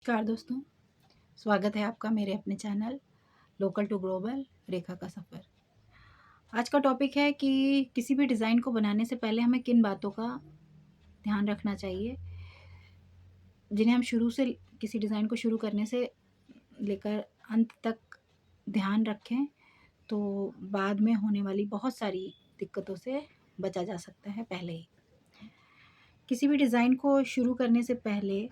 नमस्कार दोस्तों, स्वागत है आपका मेरे अपने चैनल लोकल टू ग्लोबल रेखा का सफ़र। आज का टॉपिक है कि किसी भी डिज़ाइन को बनाने से पहले हमें किन बातों का ध्यान रखना चाहिए, जिन्हें हम शुरू से किसी डिज़ाइन को शुरू करने से लेकर अंत तक ध्यान रखें, तो बाद में होने वाली बहुत सारी दिक्कतों से बचा जा सकता है पहले ही। किसी भी डिज़ाइन को शुरू करने से पहले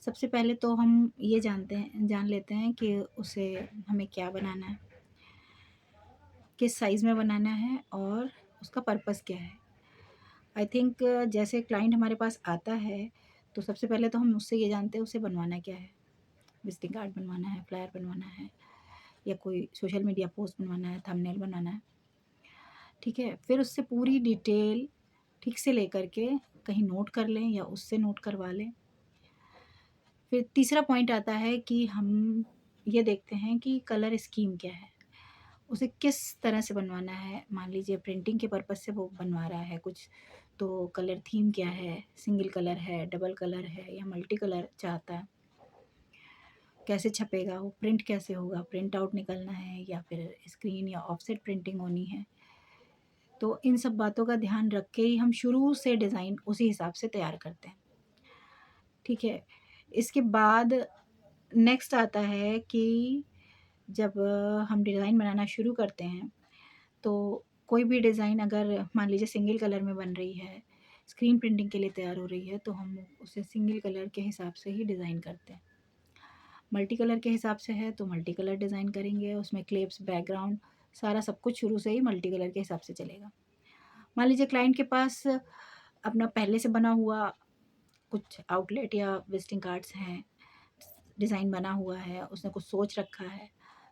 सबसे पहले तो हम ये जान लेते हैं कि उसे हमें क्या बनाना है, किस साइज़ में बनाना है और उसका पर्पस क्या है। आई थिंक जैसे क्लाइंट हमारे पास आता है, तो सबसे पहले तो हम उससे ये जानते हैं उसे बनवाना क्या है। विज़िटिंग कार्ड बनवाना है, फ्लायर बनवाना है या कोई सोशल मीडिया पोस्ट बनवाना है, थंबनेल बनाना है, ठीक है। फिर उससे पूरी डिटेल ठीक से लेकर के कहीं नोट कर लें या उससे नोट करवा लें। फिर तीसरा पॉइंट आता है कि हम ये देखते हैं कि कलर स्कीम क्या है, उसे किस तरह से बनवाना है। मान लीजिए प्रिंटिंग के पर्पज़ से वो बनवा रहा है कुछ, तो कलर थीम क्या है, सिंगल कलर है, डबल कलर है या मल्टी कलर चाहता है, कैसे छपेगा वो, प्रिंट कैसे होगा, प्रिंट आउट निकलना है या फिर स्क्रीन या ऑफसेट प्रिंटिंग होनी है। तो इन सब बातों का ध्यान रख के ही हम शुरू से डिज़ाइन उसी हिसाब से तैयार करते हैं, ठीक है। इसके बाद नेक्स्ट आता है कि जब हम डिज़ाइन बनाना शुरू करते हैं, तो कोई भी डिज़ाइन अगर मान लीजिए सिंगल कलर में बन रही है, स्क्रीन प्रिंटिंग के लिए तैयार हो रही है, तो हम उसे सिंगल कलर के हिसाब से ही डिज़ाइन करते हैं। मल्टी कलर के हिसाब से है तो मल्टी कलर डिज़ाइन करेंगे, उसमें क्लिप्स, बैकग्राउंड सारा सब कुछ शुरू से ही मल्टी कलर के हिसाब से चलेगा। मान लीजिए क्लाइंट के पास अपना पहले से बना हुआ कुछ आउटलेट या विज़िटिंग कार्ड्स हैं, डिज़ाइन बना हुआ है, उसने कुछ सोच रखा है,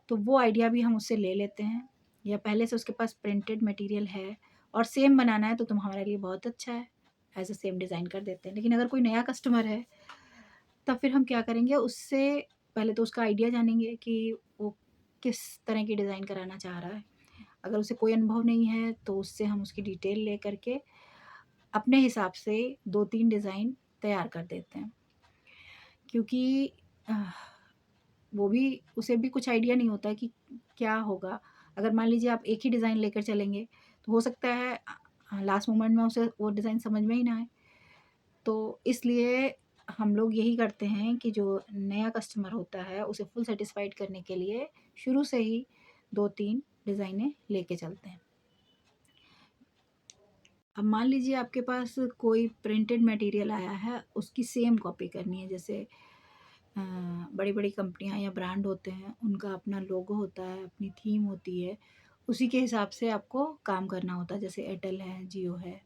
तो वो आइडिया भी हम उससे ले लेते हैं। या पहले से उसके पास प्रिंटेड मटेरियल है और सेम बनाना है तो हमारे लिए बहुत अच्छा है, ऐसे सेम डिज़ाइन कर देते हैं। लेकिन अगर कोई नया कस्टमर है, तब फिर हम क्या करेंगे, उससे पहले तो उसका आइडिया जानेंगे कि वो किस तरह की डिज़ाइन कराना चाह रहा है। अगर उसे कोई अनुभव नहीं है, तो उससे हम उसकी डिटेल ले करके अपने हिसाब से 2-3 डिज़ाइन तैयार कर देते हैं। क्योंकि वो भी उसे भी कुछ आइडिया नहीं होता है कि क्या होगा। अगर मान लीजिए आप एक ही डिज़ाइन लेकर चलेंगे, तो हो सकता है लास्ट मोमेंट में उसे वो डिज़ाइन समझ में ही ना आए। तो इसलिए हम लोग यही करते हैं कि जो नया कस्टमर होता है, उसे फुल सैटिस्फाइड करने के लिए शुरू से ही 2-3 डिज़ाइनें लेके चलते हैं। अब मान लीजिए आपके पास कोई प्रिंटेड मटेरियल आया है, उसकी सेम कॉपी करनी है। जैसे बड़ी-बड़ी कंपनियाँ या ब्रांड होते हैं, उनका अपना लोगो होता है, अपनी थीम होती है, उसी के हिसाब से आपको काम करना होता है। जैसे एयरटेल है, जियो है,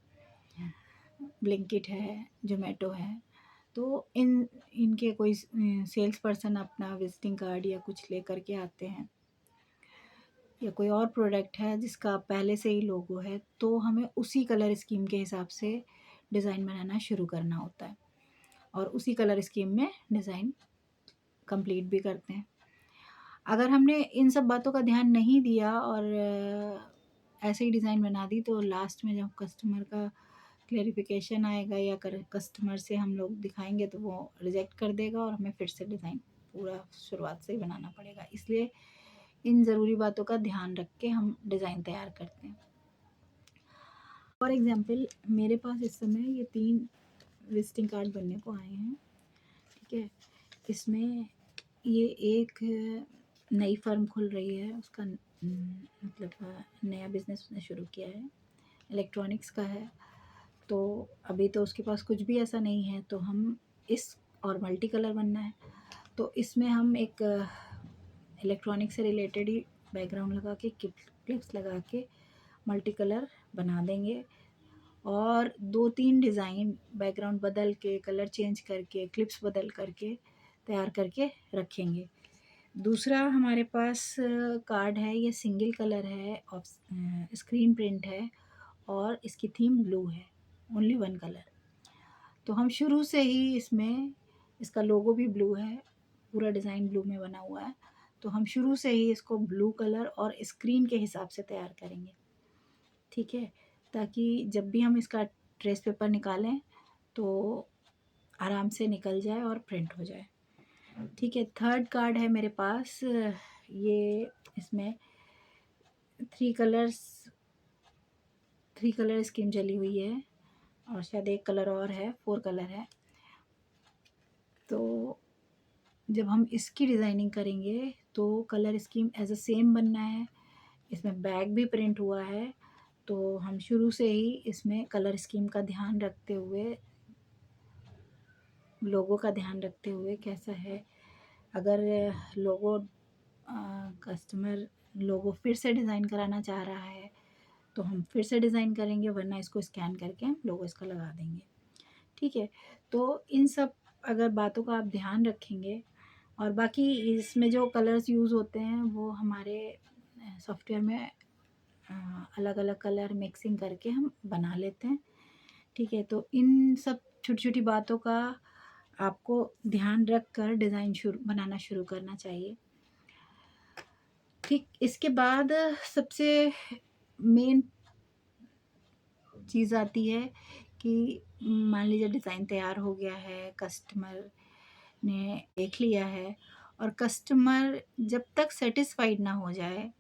ब्लिंकिट है, ज़ोमैटो है, तो इनके कोई सेल्स पर्सन अपना विज़िटिंग कार्ड या कुछ लेकर के आते हैं, या कोई और प्रोडक्ट है जिसका पहले से ही लोगो है, तो हमें उसी कलर स्कीम के हिसाब से डिज़ाइन बनाना शुरू करना होता है और उसी कलर स्कीम में डिज़ाइन कंप्लीट भी करते हैं। अगर हमने इन सब बातों का ध्यान नहीं दिया और ऐसे ही डिज़ाइन बना दी, तो लास्ट में जब कस्टमर का क्लेरिफ़िकेशन आएगा या कस्टमर से हम लोग दिखाएँगे, तो वो रिजेक्ट कर देगा और हमें फिर से डिज़ाइन पूरा शुरुआत से ही बनाना पड़ेगा। इसलिए इन ज़रूरी बातों का ध्यान रख के हम डिज़ाइन तैयार करते हैं। फॉर एग्ज़ाम्पल मेरे पास इस समय ये 3 विज़िटिंग कार्ड बनने को आए हैं, ठीक है? इसमें ये एक नई फ़र्म खुल रही है, उसका मतलब नया बिज़नेस उसने शुरू किया है, इलेक्ट्रॉनिक्स का है। तो अभी तो उसके पास कुछ भी ऐसा नहीं है, तो हम इस और मल्टी कलर बनना है, तो इसमें हम एक इलेक्ट्रॉनिक से रिलेटेड ही बैकग्राउंड लगा के क्लिप्स लगा के मल्टी कलर बना देंगे और 2-3 डिज़ाइन बैकग्राउंड बदल के, कलर चेंज करके, क्लिप्स बदल करके तैयार करके रखेंगे। दूसरा हमारे पास कार्ड है, ये सिंगल कलर है और स्क्रीन प्रिंट है और इसकी थीम ब्लू है, ओनली 1 कलर। तो हम शुरू से ही इसमें इसका लोगो भी ब्लू है, पूरा डिज़ाइन ब्लू में बना हुआ है, तो हम शुरू से ही इसको ब्लू कलर और स्क्रीन के हिसाब से तैयार करेंगे, ठीक है? ताकि जब भी हम इसका ट्रेस पेपर निकालें, तो आराम से निकल जाए और प्रिंट हो जाए। ठीक है, थर्ड कार्ड है मेरे पास। ये इसमें थ्री कलर स्कीम चली हुई है और शायद एक कलर और है, 4 कलर है। तो जब हम इसकी डिज़ाइनिंग करेंगे तो colour scheme as a same बनना है। इसमें बैग भी प्रिंट हुआ है, तो हम शुरू से ही इसमें कलर स्कीम का ध्यान रखते हुए, लोगो का ध्यान रखते हुए कैसा है, अगर लोगो कस्टमर लोगो फिर से डिज़ाइन कराना चाह रहा है तो हम फिर से डिज़ाइन करेंगे, वरना इसको स्कैन करके हम लोगो इसका लगा देंगे। ठीक है, तो इन सब अगर बातों का आप ध्यान रखेंगे, और बाकी इसमें जो कलर्स यूज़ होते हैं वो हमारे सॉफ्टवेयर में अलग अलग कलर मिक्सिंग करके हम बना लेते हैं। ठीक है, तो इन सब छोटी छोटी बातों का आपको ध्यान रख कर डिज़ाइन बनाना शुरू करना चाहिए। ठीक, इसके बाद सबसे मेन चीज़ आती है कि मान लीजिए डिज़ाइन तैयार हो गया है, कस्टमर ने देख लिया है, और कस्टमर जब तक सेटिस्फाइड ना हो जाए,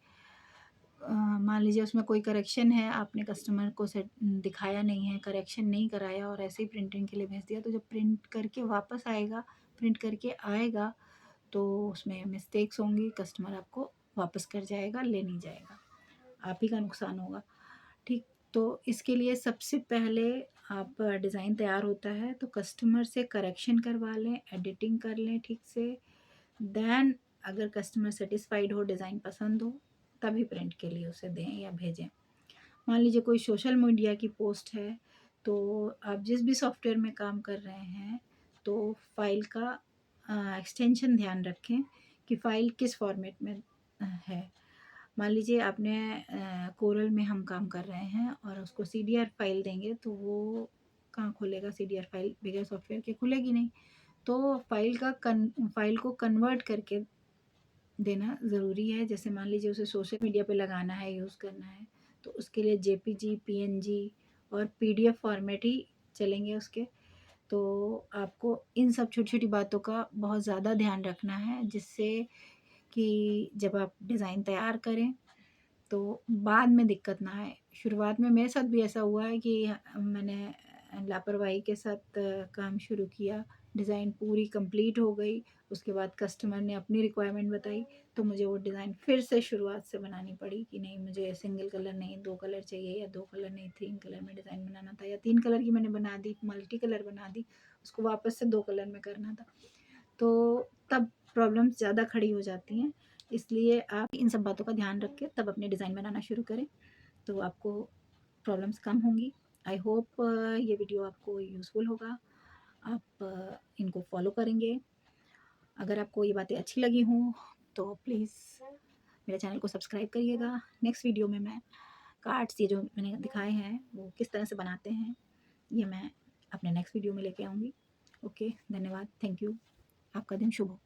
मान लीजिए उसमें कोई करेक्शन है, आपने कस्टमर को दिखाया नहीं है, करेक्शन नहीं कराया और ऐसे ही प्रिंटिंग के लिए भेज दिया, तो जब प्रिंट करके वापस आएगा, प्रिंट करके आएगा तो उसमें मिस्टेक्स होंगी, कस्टमर आपको वापस कर जाएगा, ले नहीं जाएगा, आप ही का नुकसान होगा। ठीक, तो इसके लिए सबसे पहले आप डिज़ाइन तैयार होता है तो कस्टमर से करेक्शन करवा लें, एडिटिंग कर लें ठीक से, देन अगर कस्टमर सेटिस्फाइड हो, डिज़ाइन पसंद हो, तभी प्रिंट के लिए उसे दें या भेजें। मान लीजिए कोई सोशल मीडिया की पोस्ट है, तो आप जिस भी सॉफ्टवेयर में काम कर रहे हैं तो फाइल का एक्सटेंशन ध्यान रखें कि फ़ाइल किस फॉर्मेट में है। मान लीजिए आपने कोरल में हम काम कर रहे हैं और उसको CDR फाइल देंगे, तो वो कहाँ खुलेगा, CDR फाइल बगैर सॉफ्टवेयर के खुलेगी नहीं। तो फाइल को कन्वर्ट करके देना ज़रूरी है। जैसे मान लीजिए उसे सोशल मीडिया पे लगाना है, यूज़ करना है, तो उसके लिए JPG, PNG और PDF फॉर्मेट ही चलेंगे उसके। तो आपको इन सब छोटी-छोटी बातों का बहुत ज़्यादा ध्यान रखना है, जिससे कि जब आप डिज़ाइन तैयार करें तो बाद में दिक्कत ना आए। शुरुआत में मेरे साथ भी ऐसा हुआ है कि मैंने लापरवाही के साथ काम शुरू किया, डिज़ाइन पूरी कंप्लीट हो गई, उसके बाद कस्टमर ने अपनी रिक्वायरमेंट बताई, तो मुझे वो डिज़ाइन फिर से शुरुआत से बनानी पड़ी कि नहीं, मुझे सिंगल कलर नहीं 2 कलर चाहिए, या 2 कलर नहीं 3 कलर में डिज़ाइन बनाना था, या 3 कलर की मैंने बना दी, मल्टी कलर बना दी, उसको वापस से 2 कलर में करना था। तो तब प्रॉब्लम्स ज़्यादा खड़ी हो जाती हैं। इसलिए आप इन सब बातों का ध्यान रख के तब अपने डिज़ाइन बनाना शुरू करें, तो आपको प्रॉब्लम्स कम होंगी। आई होप ये वीडियो आपको यूज़फुल होगा, आप इनको फॉलो करेंगे। अगर आपको ये बातें अच्छी लगी हों तो प्लीज़ मेरे चैनल को सब्सक्राइब करिएगा। नेक्स्ट वीडियो में मैं कार्ड्स ये जो मैंने दिखाए हैं वो किस तरह से बनाते हैं, ये मैं अपने नेक्स्ट वीडियो में लेके आऊँगी। ओके, धन्यवाद, थैंक यू। आपका दिन शुभ हो।